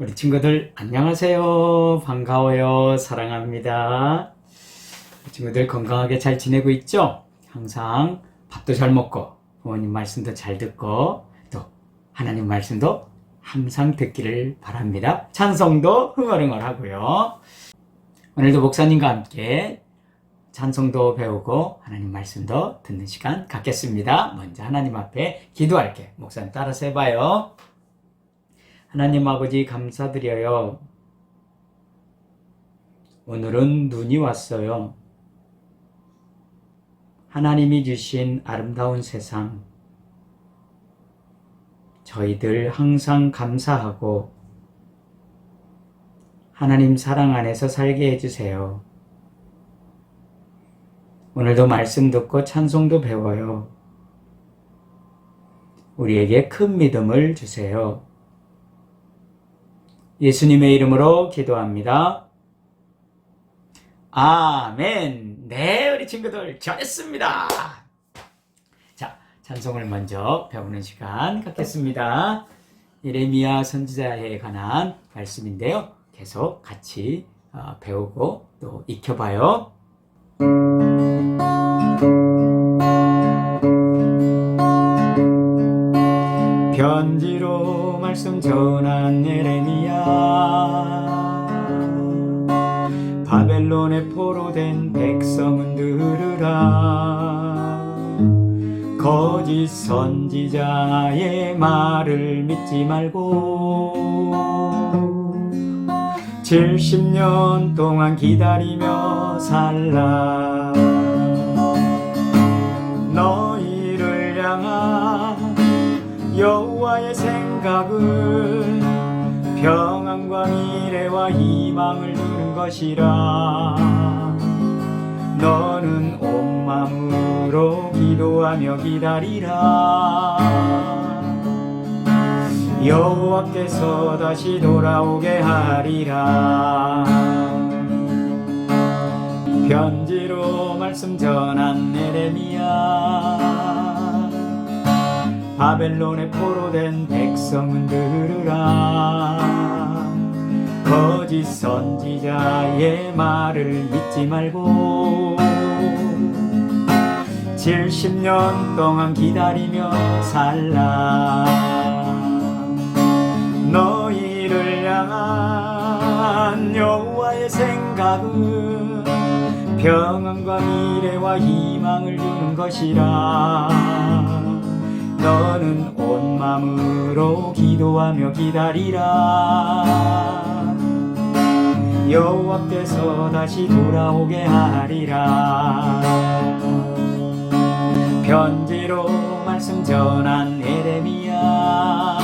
우리 친구들 안녕하세요. 반가워요. 사랑합니다. 우리 친구들 건강하게 잘 지내고 있죠? 항상 밥도 잘 먹고 부모님 말씀도 잘 듣고 또 하나님 말씀도 항상 듣기를 바랍니다. 찬송도 흥얼흥얼 하고요. 오늘도 목사님과 함께 찬송도 배우고 하나님 말씀도 듣는 시간 갖겠습니다. 먼저 하나님 앞에 기도할게. 목사님 따라서 해봐요. 하나님 아버지 감사드려요. 오늘은 눈이 왔어요. 하나님이 주신 아름다운 세상, 저희들 항상 감사하고 하나님 사랑 안에서 살게 해주세요. 오늘도 말씀 듣고 찬송도 배워요. 우리에게 큰 믿음을 주세요. 예수님의 이름으로 기도합니다. 아멘. 네, 우리 친구들 잘했습니다. 자, 찬송을 먼저 배우는 시간 갖겠습니다. 예레미야 선지자에 관한 말씀인데요. 계속 같이 배우고 또 익혀봐요. 편지로 말씀 전한 예레미야, 바벨론에 포로된 백성은 들으라. 거짓 선지자의 말을 믿지 말고 70년 동안 기다리며 살라. 너희를 향한 여호와의 생각은 평안과 미래와 희망을 두는 것이라. 너는 온 마음으로 기도하며 기다리라. 여호와께서 다시 돌아오게 하리라. 편지로 말씀 전한 예레미야, 바벨론에 포로된 백성은 들으라. 거짓 선지자의 말을 믿지 말고 70년 동안 기다리며 살라. 너희를 향한 여호와의 생각은 평안과 미래와 희망을 주는 것이라. 너는 온 마음으로 기도하며 기다리라. 여호와께서 다시 돌아오게 하리라. 편지로 말씀 전한 예레미야,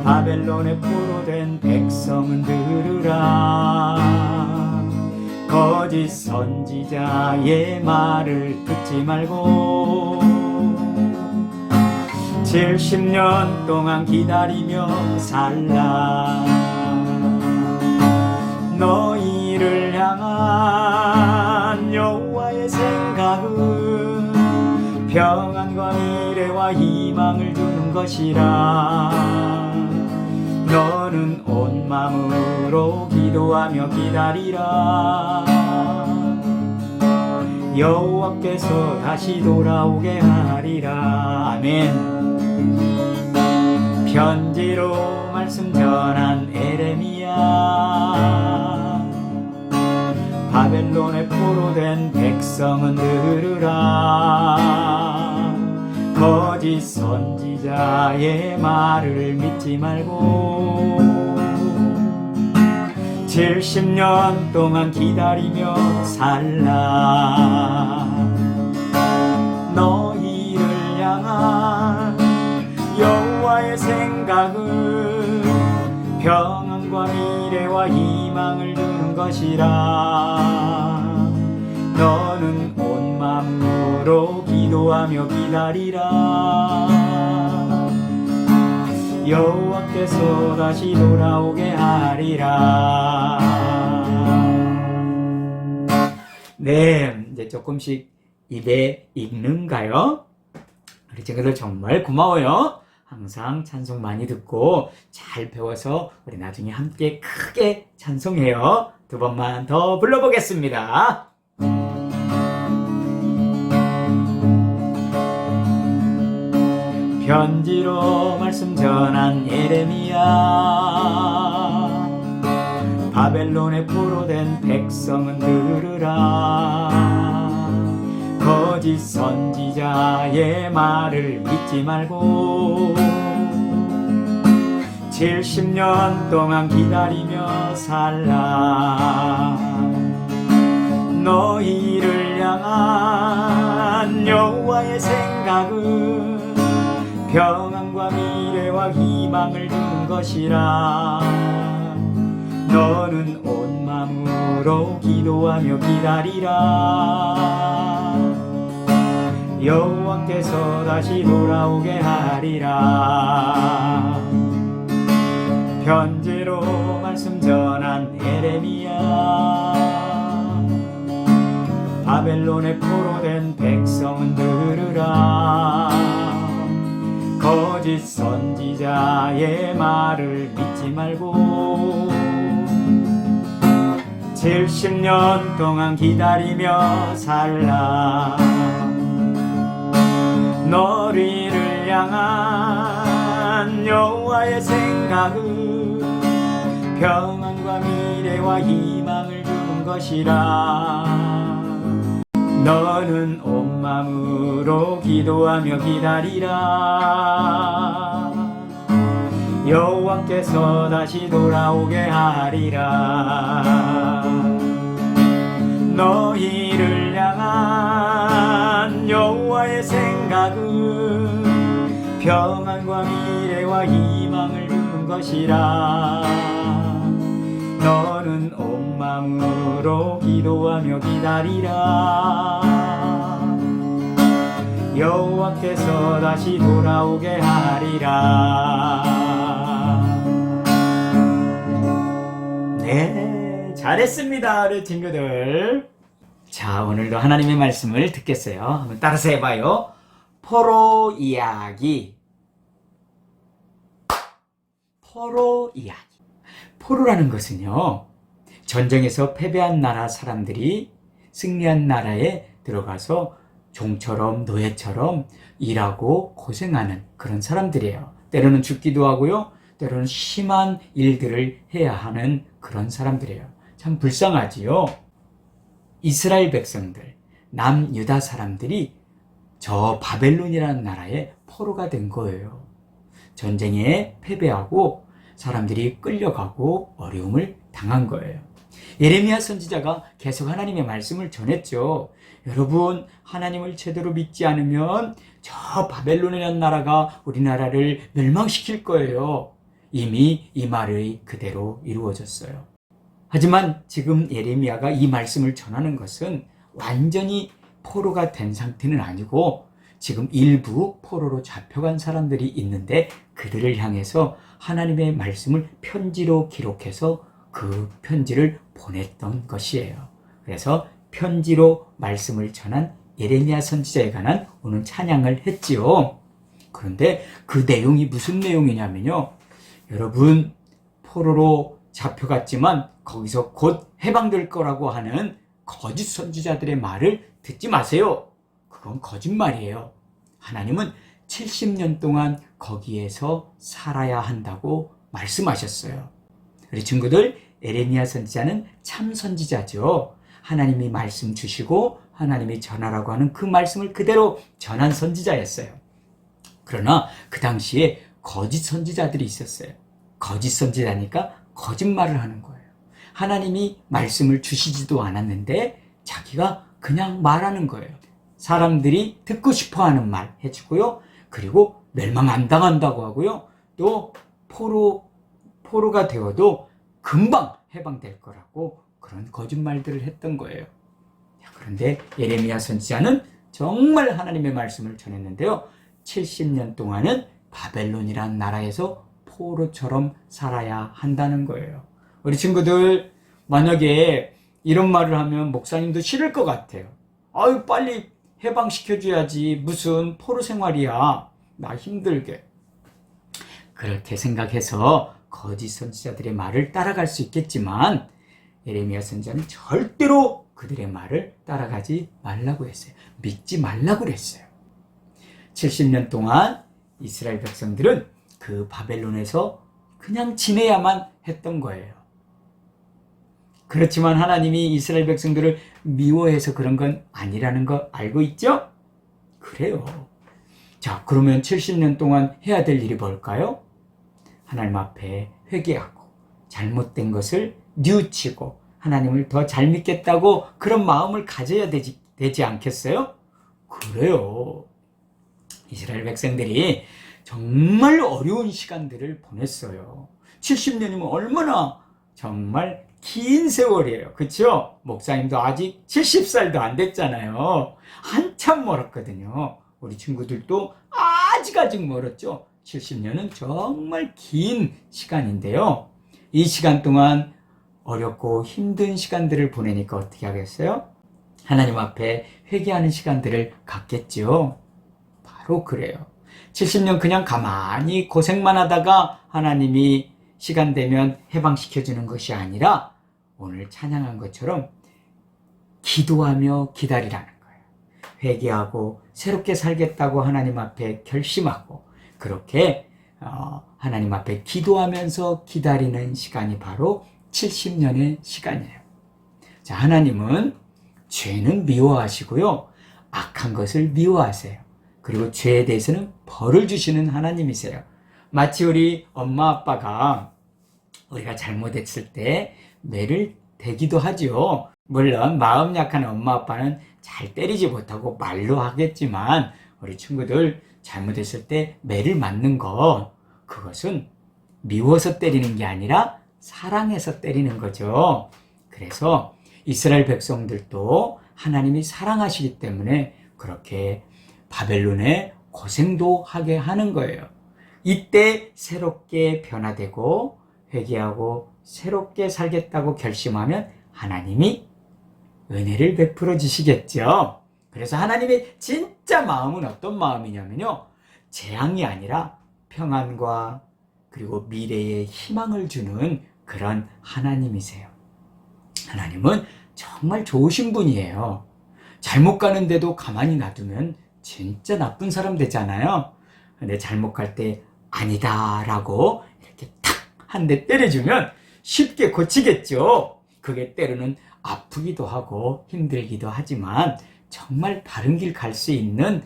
바벨론에 포로된 백성은 들으라. 거짓 선지자의 말을 듣지 말고 70년 동안 기다리며 살라. 너희를 향한 여호와의 생각은 평안과 미래와 희망을 주는 것이라. 너는 온 마음으로 기도하며 기다리라. 여호와께서 다시 돌아오게 하리라. 아멘. 편지로 말씀 전한 예레미야, 바벨론에 포로된 백성은 들으라. 거짓 선지자의 말을 믿지 말고 70년 동안 기다리며 살라. 너희를 향한 여호와의 생각은 평안과 미래와 희망을 주는 것이라. 너는 온 마음으로 기도하며 기다리라. 여호와께서 다시 돌아오게 하리라. 네, 이제 조금씩 입에 익는가요? 우리 친구들 정말 고마워요. 항상 찬송 많이 듣고 잘 배워서 우리 나중에 함께 크게 찬송해요. 두 번만 더 불러보겠습니다. 편지로 말씀 전한 예레미야, 바벨론에 포로된 백성은 들으라. 거짓 선지자의 말을 믿지 말고 70년 동안 기다리며 살라. 너희를 향한 여호와의 생각은 평안과 미래와 희망을 준 것이라. 너는 온 마음으로 기도하며 기다리라. 여호와께서 다시 돌아오게 하리라. 편지로 말씀 전한 예레미야, 바벨론에 포로된 백성은 들으라. 거짓 선지자의 말을 믿지 말고 70년 동안 기다리며 살라. 너희를 향한 여호와의 생각은 평안과 미래와 희망을 주는 것이라. 너는 온 마음으로 기도하며 기다리라. 여호와께서 다시 돌아오게 하리라. 너희를 향한 여호와의 생각은 평안과 미래와 희망을 주는 것이라. 너는 온 마음으로 기도하며 기다리라. 여호와께서 다시 돌아오게 하리라. 네, 잘했습니다, 우리 친구들. 자, 오늘도 하나님의 말씀을 듣겠어요. 한번 따라서 해봐요. 포로 이야기. 포로 이야기. 포로라는 것은요, 전쟁에서 패배한 나라 사람들이 승리한 나라에 들어가서 종처럼 노예처럼 일하고 고생하는 그런 사람들이에요. 때로는 죽기도 하고요, 때로는 심한 일들을 해야 하는 그런 사람들이에요. 참 불쌍하지요. 이스라엘 백성들, 남유다 사람들이 저 바벨론이라는 나라에 포로가 된 거예요. 전쟁에 패배하고 사람들이 끌려가고 어려움을 당한 거예요. 예레미야 선지자가 계속 하나님의 말씀을 전했죠. 여러분, 하나님을 제대로 믿지 않으면 저 바벨론이라는 나라가 우리나라를 멸망시킬 거예요. 이미 이 말이 그대로 이루어졌어요. 하지만 지금 예레미야가 이 말씀을 전하는 것은 완전히 포로가 된 상태는 아니고 지금 일부 포로로 잡혀간 사람들이 있는데 그들을 향해서 하나님의 말씀을 편지로 기록해서 그 편지를 보냈던 것이에요. 그래서 편지로 말씀을 전한 예레미야 선지자에 관한 오늘 찬양을 했지요. 그런데 그 내용이 무슨 내용이냐면요, 여러분, 포로로 잡혀갔지만 거기서 곧 해방될 거라고 하는 거짓 선지자들의 말을 듣지 마세요. 그건 거짓말이에요. 하나님은 70년 동안 거기에서 살아야 한다고 말씀하셨어요. 우리 친구들, 예레미야 선지자는 참 선지자죠. 하나님이 말씀 주시고 하나님이 전하라고 하는 그 말씀을 그대로 전한 선지자였어요. 그러나 그 당시에 거짓 선지자들이 있었어요. 거짓 선지자니까 거짓말을 하는 거예요. 하나님이 말씀을 주시지도 않았는데 자기가 그냥 말하는 거예요. 사람들이 듣고 싶어하는 말 해주고요. 그리고 멸망 안 당한다고 하고요. 또 포로가 되어도 금방 해방될 거라고 그런 거짓말들을 했던 거예요. 그런데 예레미야 선지자는 정말 하나님의 말씀을 전했는데요. 70년 동안은 바벨론이라는 나라에서 포로처럼 살아야 한다는 거예요. 우리 친구들, 만약에 이런 말을 하면 목사님도 싫을 것 같아요. 아유, 빨리 해방시켜줘야지. 무슨 포로 생활이야. 나 힘들게. 그렇게 생각해서 거짓 선지자들의 말을 따라갈 수 있겠지만 예레미야 선지자는 절대로 그들의 말을 따라가지 말라고 했어요. 믿지 말라고 그랬어요. 70년 동안 이스라엘 백성들은 그 바벨론에서 그냥 지내야만 했던 거예요. 그렇지만 하나님이 이스라엘 백성들을 미워해서 그런 건 아니라는 거 알고 있죠? 그래요. 자, 그러면 70년 동안 해야 될 일이 뭘까요? 하나님 앞에 회개하고 잘못된 것을 뉘우치고 하나님을 더 잘 믿겠다고 그런 마음을 가져야 되지 않겠어요? 그래요. 이스라엘 백성들이 정말 어려운 시간들을 보냈어요. 70년이면 얼마나 정말 긴 세월이에요. 그렇죠? 목사님도 아직 70살도 안 됐잖아요. 한참 멀었거든요. 우리 친구들도 아직 멀었죠. 70년은 정말 긴 시간인데요. 이 시간 동안 어렵고 힘든 시간들을 보내니까 어떻게 하겠어요? 하나님 앞에 회개하는 시간들을 갖겠죠. 바로 그래요. 70년 그냥 가만히 고생만 하다가 하나님이 시간 되면 해방시켜주는 것이 아니라 오늘 찬양한 것처럼 기도하며 기다리라는 거예요. 회개하고 새롭게 살겠다고 하나님 앞에 결심하고 그렇게 하나님 앞에 기도하면서 기다리는 시간이 바로 70년의 시간이에요. 자, 하나님은 죄는 미워하시고요. 악한 것을 미워하세요. 그리고 죄에 대해서는 벌을 주시는 하나님이세요. 마치 우리 엄마 아빠가 우리가 잘못했을 때 매를 대기도 하죠. 물론 마음 약한 엄마 아빠는 잘 때리지 못하고 말로 하겠지만 우리 친구들 잘못했을 때 매를 맞는 것, 그것은 미워서 때리는 게 아니라 사랑해서 때리는 거죠. 그래서 이스라엘 백성들도 하나님이 사랑하시기 때문에 그렇게 바벨론에 고생도 하게 하는 거예요. 이때 새롭게 변화되고 회개하고 새롭게 살겠다고 결심하면 하나님이 은혜를 베풀어 주시겠죠. 그래서 하나님의 진짜 마음은 어떤 마음이냐면요. 재앙이 아니라 평안과 그리고 미래에 희망을 주는 그런 하나님이세요. 하나님은 정말 좋으신 분이에요. 잘못 가는데도 가만히 놔두면 진짜 나쁜 사람 되잖아요. 근데 잘못 갈 때 아니다 라고 이렇게 탁 한 대 때려주면 쉽게 고치겠죠. 그게 때로는 아프기도 하고 힘들기도 하지만 정말 바른 길 갈 수 있는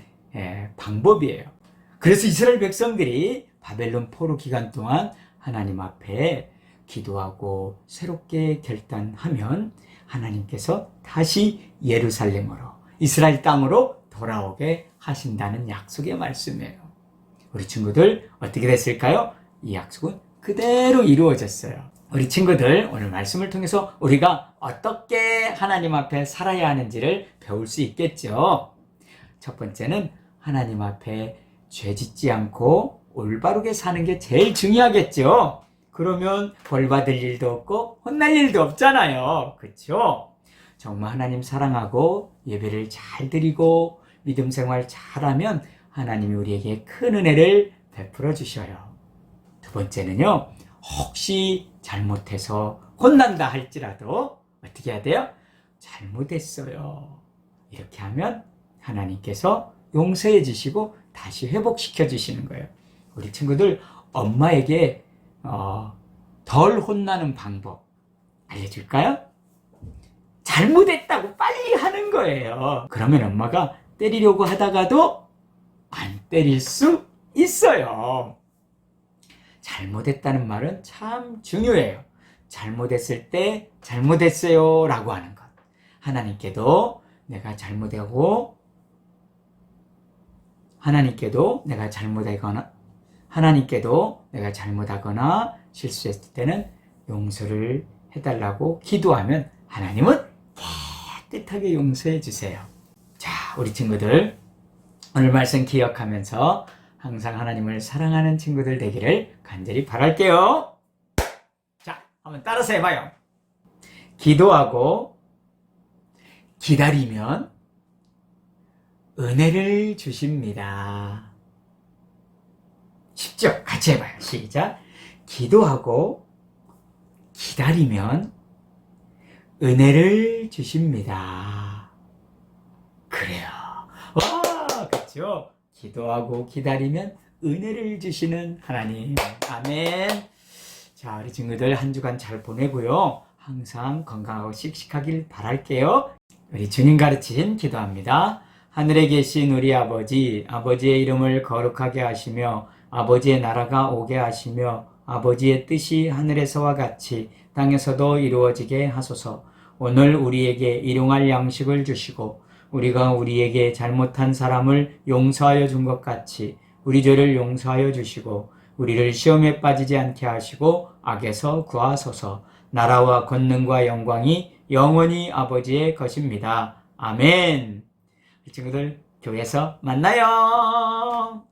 방법이에요. 그래서 이스라엘 백성들이 바벨론 포로 기간 동안 하나님 앞에 기도하고 새롭게 결단하면 하나님께서 다시 예루살렘으로 이스라엘 땅으로 돌아오게 하신다는 약속의 말씀이에요. 우리 친구들 어떻게 됐을까요? 이 약속은 그대로 이루어졌어요. 우리 친구들 오늘 말씀을 통해서 우리가 어떻게 하나님 앞에 살아야 하는지를 배울 수 있겠죠. 첫 번째는 하나님 앞에 죄 짓지 않고 올바르게 사는 게 제일 중요하겠죠. 그러면 벌 받을 일도 없고 혼날 일도 없잖아요. 그렇죠? 정말 하나님 사랑하고 예배를 잘 드리고 믿음 생활 잘하면 하나님이 우리에게 큰 은혜를 베풀어 주셔요. 두 번째는요. 혹시 잘못해서 혼난다 할지라도 어떻게 해야 돼요? 잘못했어요. 이렇게 하면 하나님께서 용서해 주시고 다시 회복시켜 주시는 거예요. 우리 친구들 엄마에게 덜 혼나는 방법 알려줄까요? 잘못했다고 빨리 하는 거예요. 그러면 엄마가 때리려고 하다가도 안 때릴 수 있어요. 잘못했다는 말은 참 중요해요. 잘못했을 때 잘못했어요 라고 하는 것. 하나님께도 내가 잘못하고 하나님께도 내가 잘못하거나 실수했을 때는 용서를 해달라고 기도하면 하나님은 깨끗하게 용서해 주세요. 자, 우리 친구들 오늘 말씀 기억하면서 항상 하나님을 사랑하는 친구들 되기를 간절히 바랄게요. 자, 한번 따라서 해봐요. 기도하고 기다리면 은혜를 주십니다. 쉽죠? 같이 해봐요. 시작. 기도하고 기다리면 은혜를 주십니다. 그래요. 와, 그렇죠? 기도하고 기다리면 은혜를 주시는 하나님. 아멘. 자, 우리 친구들 한 주간 잘 보내고요. 항상 건강하고 씩씩하길 바랄게요. 우리 주님 가르친 기도합니다. 하늘에 계신 우리 아버지, 아버지의 이름을 거룩하게 하시며 아버지의 나라가 오게 하시며 아버지의 뜻이 하늘에서와 같이 땅에서도 이루어지게 하소서. 오늘 우리에게 일용할 양식을 주시고 우리가 우리에게 잘못한 사람을 용서하여 준 것 같이 우리 죄를 용서하여 주시고 우리를 시험에 빠지지 않게 하시고 악에서 구하소서. 나라와 권능과 영광이 영원히 아버지의 것입니다. 아멘. 친구들 교회에서 만나요.